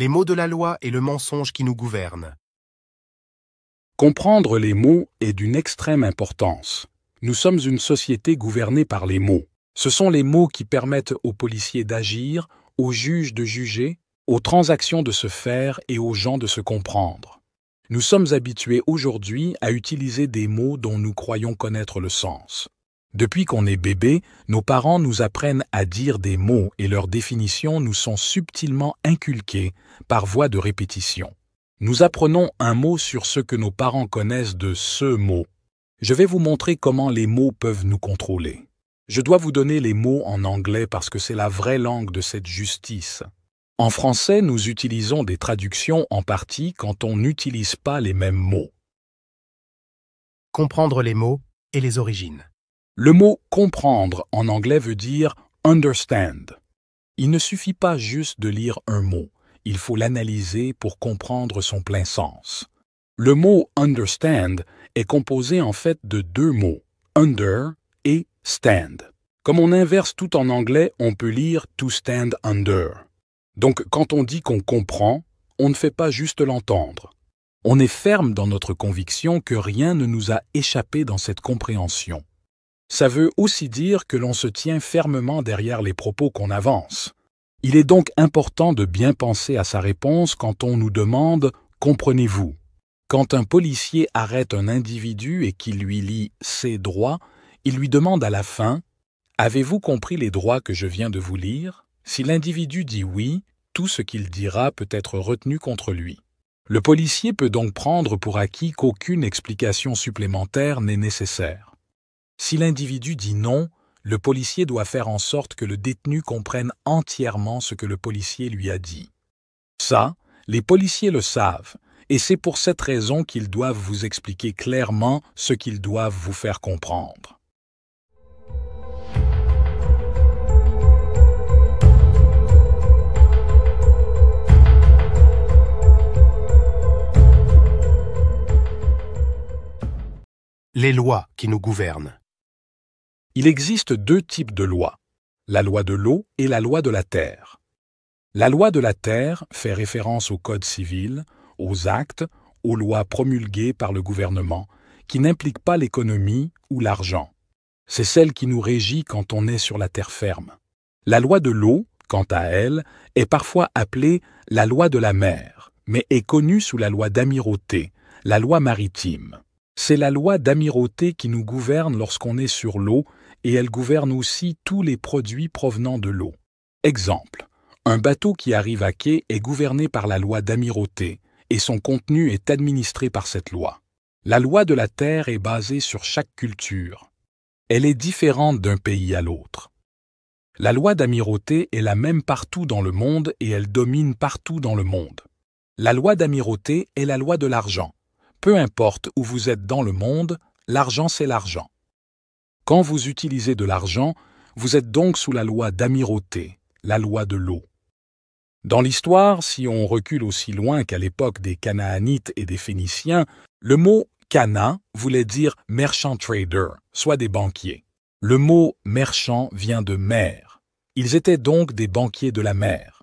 les mots de la loi et le mensonge qui nous gouvernent. Comprendre les mots est d'une extrême importance. Nous sommes une société gouvernée par les mots. Ce sont les mots qui permettent aux policiers d'agir, aux juges de juger, aux transactions de se faire et aux gens de se comprendre. Nous sommes habitués aujourd'hui à utiliser des mots dont nous croyons connaître le sens. Depuis qu'on est bébé, nos parents nous apprennent à dire des mots et leurs définitions nous sont subtilement inculquées par voie de répétition. Nous apprenons un mot sur ce que nos parents connaissent de ce mot. Je vais vous montrer comment les mots peuvent nous contrôler. Je dois vous donner les mots en anglais parce que c'est la vraie langue de cette justice. En français, nous utilisons des traductions en partie quand on n'utilise pas les mêmes mots. Comprendre les mots et les origines. Le mot « comprendre » en anglais veut dire « understand ». Il ne suffit pas juste de lire un mot, il faut l'analyser pour comprendre son plein sens. Le mot « understand » est composé en fait de deux mots, « under » et « stand ». Comme on inverse tout en anglais, on peut lire « to stand under ». Donc, quand on dit qu'on comprend, on ne fait pas juste l'entendre. On est ferme dans notre conviction que rien ne nous a échappé dans cette compréhension. Ça veut aussi dire que l'on se tient fermement derrière les propos qu'on avance. Il est donc important de bien penser à sa réponse quand on nous demande « comprenez-vous ». Quand un policier arrête un individu et qu'il lui lit ses droits, il lui demande à la fin « Avez-vous compris les droits que je viens de vous lire ?» Si l'individu dit oui, tout ce qu'il dira peut être retenu contre lui. Le policier peut donc prendre pour acquis qu'aucune explication supplémentaire n'est nécessaire. Si l'individu dit non, le policier doit faire en sorte que le détenu comprenne entièrement ce que le policier lui a dit. Ça, les policiers le savent, et c'est pour cette raison qu'ils doivent vous expliquer clairement ce qu'ils doivent vous faire comprendre. Les lois qui nous gouvernent. Il existe deux types de lois, la loi de l'eau et la loi de la terre. La loi de la terre fait référence au Code civil, aux actes, aux lois promulguées par le gouvernement, qui n'impliquent pas l'économie ou l'argent. C'est celle qui nous régit quand on est sur la terre ferme. La loi de l'eau, quant à elle, est parfois appelée la loi de la mer, mais est connue sous la loi d'amirauté, la loi maritime. C'est la loi d'amirauté qui nous gouverne lorsqu'on est sur l'eau et elle gouverne aussi tous les produits provenant de l'eau. Exemple, un bateau qui arrive à quai est gouverné par la loi d'amirauté et son contenu est administré par cette loi. La loi de la terre est basée sur chaque culture. Elle est différente d'un pays à l'autre. La loi d'amirauté est la même partout dans le monde et elle domine partout dans le monde. La loi d'amirauté est la loi de l'argent. Peu importe où vous êtes dans le monde, l'argent c'est l'argent. Quand vous utilisez de l'argent, vous êtes donc sous la loi d'amirauté, la loi de l'eau. Dans l'histoire, si on recule aussi loin qu'à l'époque des Canaanites et des Phéniciens, le mot « cana » voulait dire « merchant trader », soit des banquiers. Le mot « merchant » vient de « mer ». Ils étaient donc des banquiers de la mer.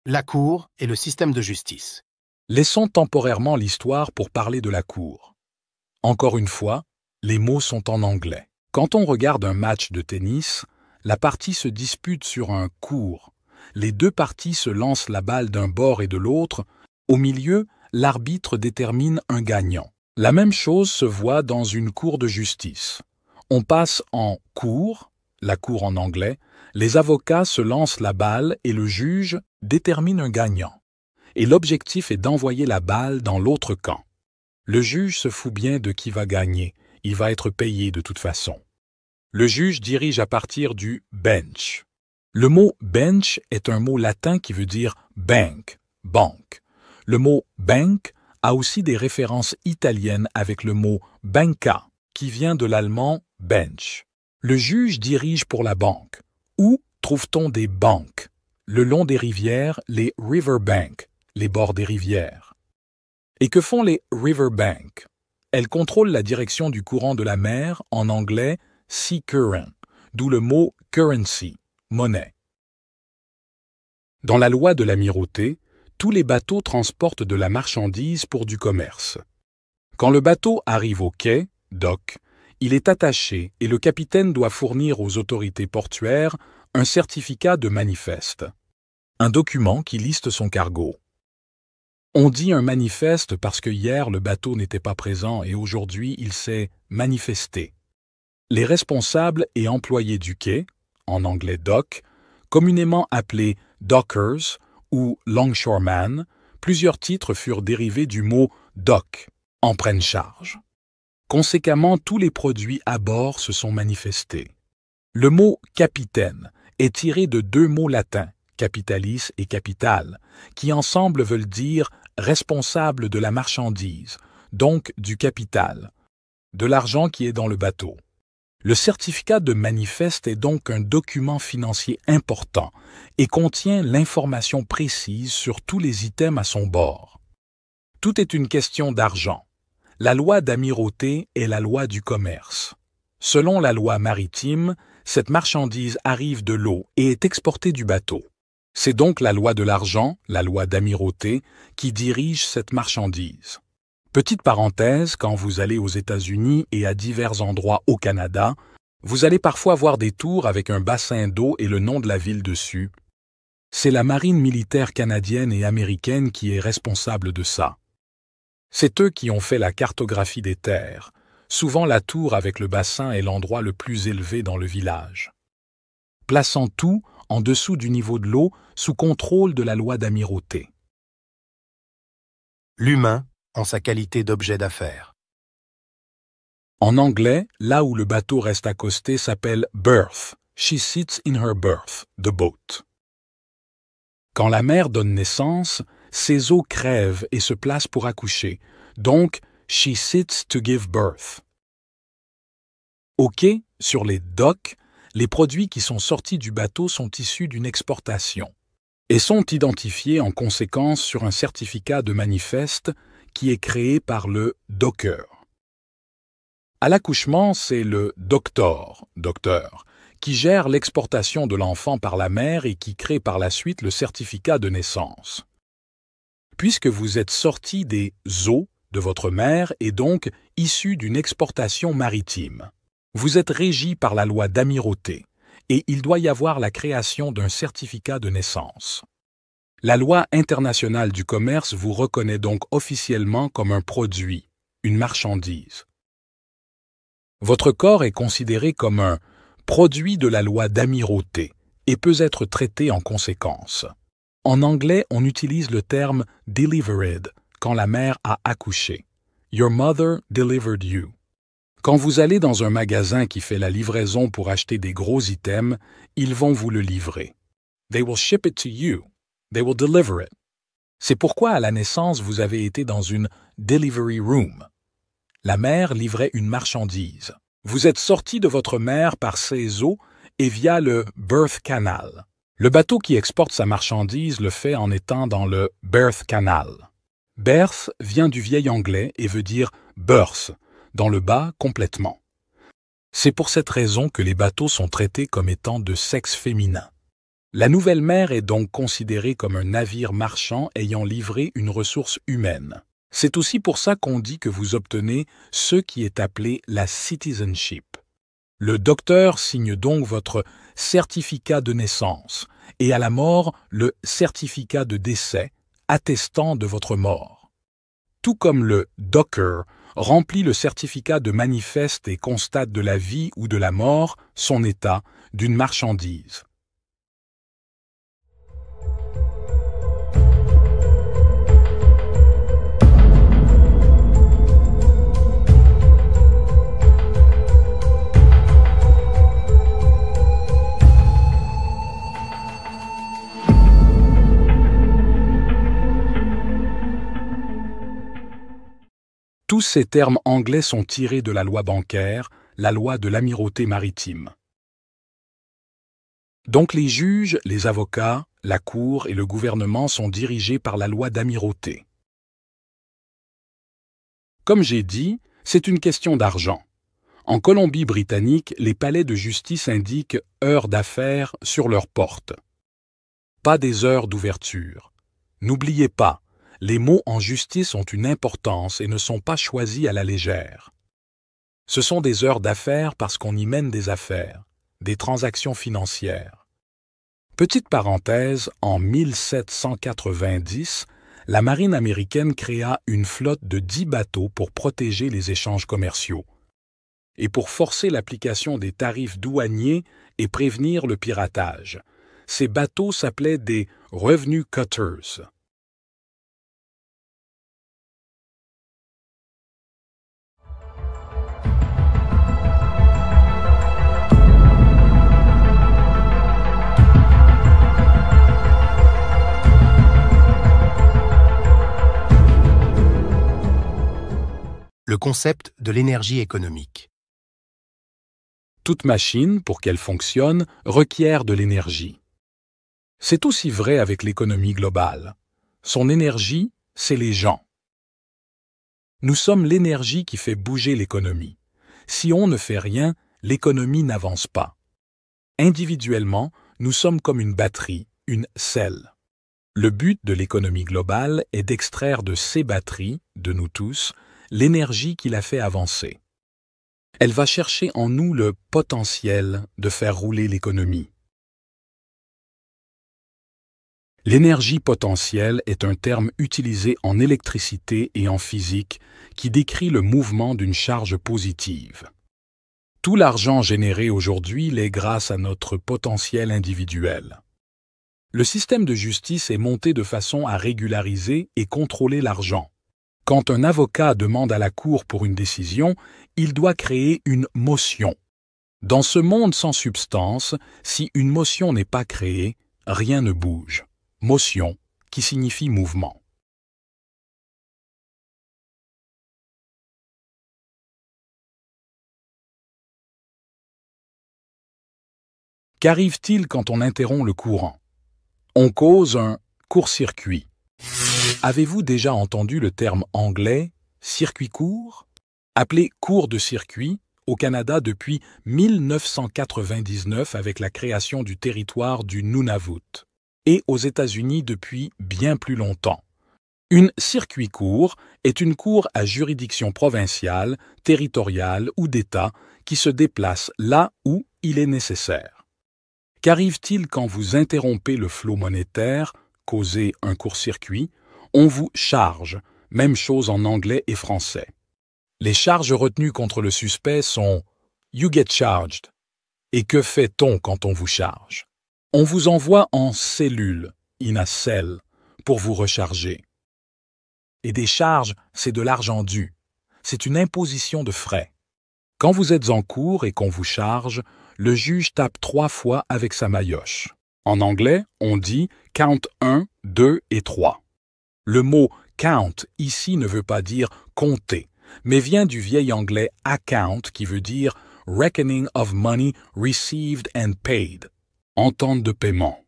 La Cour et le système de justice. Laissons temporairement l'histoire pour parler de la Cour. Encore une fois, les mots sont en anglais. Quand on regarde un match de tennis, la partie se dispute sur un court. Les deux parties se lancent la balle d'un bord et de l'autre. Au milieu, l'arbitre détermine un gagnant. La même chose se voit dans une cour de justice. On passe en cour, la cour en anglais, les avocats se lancent la balle et le juge détermine un gagnant. Et l'objectif est d'envoyer la balle dans l'autre camp. Le juge se fout bien de qui va gagner, il va être payé de toute façon. Le juge dirige à partir du bench. Le mot bench est un mot latin qui veut dire bank, banque. Le mot bank a aussi des références italiennes avec le mot banca, qui vient de l'allemand bench. Le juge dirige pour la banque. Où trouve-t-on des banques? le long des rivières, les riverbanks, les bords des rivières. Et que font les riverbanks? Elles contrôlent la direction du courant de la mer, en anglais sea current, d'où le mot currency, monnaie. Dans la loi de l'amirauté, tous les bateaux transportent de la marchandise pour du commerce. Quand le bateau arrive au quai, dock, il est attaché et le capitaine doit fournir aux autorités portuaires un certificat de manifeste, un document qui liste son cargo. On dit un manifeste parce que hier le bateau n'était pas présent et aujourd'hui il s'est manifesté. Les responsables et employés du quai, en anglais dock, communément appelés dockers ou longshoreman, plusieurs titres furent dérivés du mot dock, en prennent charge. Conséquemment, tous les produits à bord se sont manifestés. Le mot capitaine est tiré de deux mots latins, capitalis et capital, qui ensemble veulent dire responsable de la marchandise, donc du capital, de l'argent qui est dans le bateau. Le certificat de manifeste est donc un document financier important et contient l'information précise sur tous les items à son bord. Tout est une question d'argent. La loi d'amirauté est la loi du commerce. Selon la loi maritime, cette marchandise arrive de l'eau et est exportée du bateau. C'est donc la loi de l'argent, la loi d'amirauté, qui dirige cette marchandise. Petite parenthèse, quand vous allez aux États-Unis et à divers endroits au Canada, vous allez parfois voir des tours avec un bassin d'eau et le nom de la ville dessus. C'est la marine militaire canadienne et américaine qui est responsable de ça. C'est eux qui ont fait la cartographie des terres. Souvent la tour avec le bassin est l'endroit le plus élevé dans le village. Plaçant tout en dessous du niveau de l'eau sous contrôle de la loi d'amirauté. L'humain en sa qualité d'objet d'affaires. En anglais, là où le bateau reste accosté s'appelle berth. She sits in her berth, the boat. Quand la mère donne naissance, ses os crèvent et se placent pour accoucher. Donc, she sits to give birth. Au quai, sur les docks, les produits qui sont sortis du bateau sont issus d'une exportation et sont identifiés en conséquence sur un certificat de manifeste qui est créé par le docker. À l'accouchement, c'est le docteur, qui gère l'exportation de l'enfant par la mère et qui crée par la suite le certificat de naissance. Puisque vous êtes sorti des eaux de votre mère et donc issu d'une exportation maritime, vous êtes régi par la loi d'amirauté et il doit y avoir la création d'un certificat de naissance. La loi internationale du commerce vous reconnaît donc officiellement comme un produit, une marchandise. Votre corps est considéré comme un produit de la loi d'amirauté et peut être traité en conséquence. En anglais, on utilise le terme « delivered » quand la mère a accouché. « Your mother delivered you ». Quand vous allez dans un magasin qui fait la livraison pour acheter des gros items, ils vont vous le livrer. They will ship it to you. They will deliver it. C'est pourquoi à la naissance, vous avez été dans une « delivery room ». La mère livrait une marchandise. Vous êtes sorti de votre mère par ses eaux et via le birth canal. Le bateau qui exporte sa marchandise le fait en étant dans le berth canal. Berth vient du vieil anglais et veut dire berth, dans le bas complètement. C'est pour cette raison que les bateaux sont traités comme étant de sexe féminin. La nouvelle mer est donc considérée comme un navire marchand ayant livré une ressource humaine. C'est aussi pour ça qu'on dit que vous obtenez ce qui est appelé la citizenship. Le docteur signe donc votre certificat de naissance et à la mort le certificat de décès attestant de votre mort. Tout comme le docker remplit le certificat de manifeste et constate de la vie ou de la mort, son état, d'une marchandise. Tous ces termes anglais sont tirés de la loi bancaire, la loi de l'amirauté maritime. Donc les juges, les avocats, la Cour et le gouvernement sont dirigés par la loi d'amirauté. Comme j'ai dit, c'est une question d'argent. En Colombie-Britannique, les palais de justice indiquent « heures d'affaires » sur leurs portes. Pas des heures d'ouverture. N'oubliez pas, les mots en justice ont une importance et ne sont pas choisis à la légère. Ce sont des heures d'affaires parce qu'on y mène des affaires, des transactions financières. Petite parenthèse, en 1790, la marine américaine créa une flotte de 10 bateaux pour protéger les échanges commerciaux et pour forcer l'application des tarifs douaniers et prévenir le piratage. Ces bateaux s'appelaient des « revenue cutters ». Le concept de l'énergie économique. Toute machine, pour qu'elle fonctionne, requiert de l'énergie. C'est aussi vrai avec l'économie globale. Son énergie, c'est les gens. Nous sommes l'énergie qui fait bouger l'économie. Si on ne fait rien, l'économie n'avance pas. Individuellement, nous sommes comme une batterie, une celle. Le but de l'économie globale est d'extraire de ces batteries, de nous tous, l'énergie qui la fait avancer. Elle va chercher en nous le potentiel de faire rouler l'économie. L'énergie potentielle est un terme utilisé en électricité et en physique qui décrit le mouvement d'une charge positive. Tout l'argent généré aujourd'hui l'est grâce à notre potentiel individuel. Le système de justice est monté de façon à régulariser et contrôler l'argent. Quand un avocat demande à la Cour pour une décision, il doit créer une motion. Dans ce monde sans substance, si une motion n'est pas créée, rien ne bouge. Motion, qui signifie mouvement. Qu'arrive-t-il quand on interrompt le courant? On cause un court-circuit. Avez-vous déjà entendu le terme anglais « circuit court » appelé cours de circuit au Canada depuis 1999 avec la création du territoire du Nunavut et aux États-Unis depuis bien plus longtemps. Une circuit court est une cour à juridiction provinciale, territoriale ou d'État qui se déplace là où il est nécessaire. Qu'arrive-t-il quand vous interrompez le flot monétaire, causez un court-circuit? On vous charge, même chose en anglais et français. Les charges retenues contre le suspect sont « You get charged ». Et que fait-on quand on vous charge? On vous envoie en cellule, in a cell, pour vous recharger. Et des charges, c'est de l'argent dû. C'est une imposition de frais. Quand vous êtes en cours et qu'on vous charge, le juge tape 3 fois avec sa maillotche. En anglais, on dit « count 1, 2 et 3 ». Le mot « count » ici ne veut pas dire « compter », mais vient du vieil anglais « account » qui veut dire « reckoning of money received and paid », entente de paiement.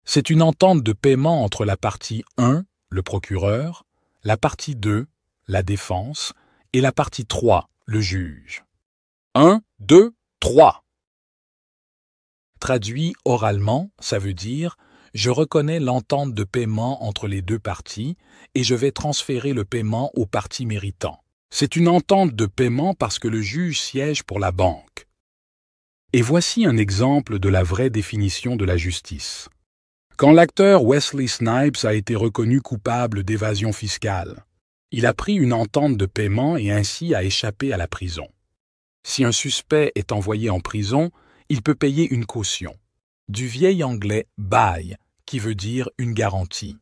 C'est une entente de paiement entre la partie 1, le procureur, la partie 2, la défense, et la partie 3, le juge. 1, 2, 3. Traduit oralement, ça veut dire « je reconnais l'entente de paiement entre les deux parties et je vais transférer le paiement aux parties méritants ». C'est une entente de paiement parce que le juge siège pour la banque. Et voici un exemple de la vraie définition de la justice. Quand l'acteur Wesley Snipes a été reconnu coupable d'évasion fiscale, il a pris une entente de paiement et ainsi a échappé à la prison. Si un suspect est envoyé en prison, il peut payer une caution, du vieil anglais « bail », qui veut dire une garantie.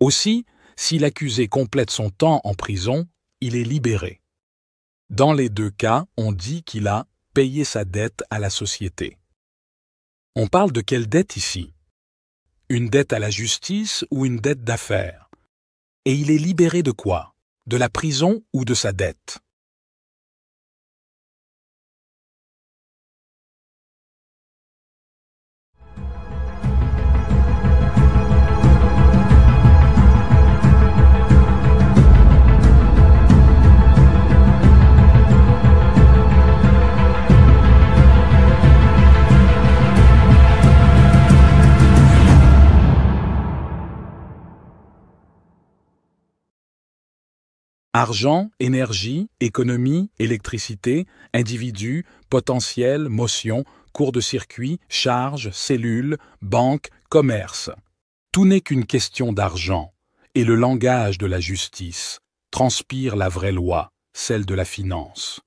Aussi, si l'accusé complète son temps en prison, il est libéré. Dans les deux cas, on dit qu'il a payé sa dette à la société. On parle de quelle dette ici? Une dette à la justice ou une dette d'affaires? Et il est libéré de quoi? De la prison ou de sa dette? Argent, énergie, économie, électricité, individu, potentiel, motion, cours de circuit, charge, cellule, banque, commerce. Tout n'est qu'une question d'argent, et le langage de la justice transpire la vraie loi, celle de la finance.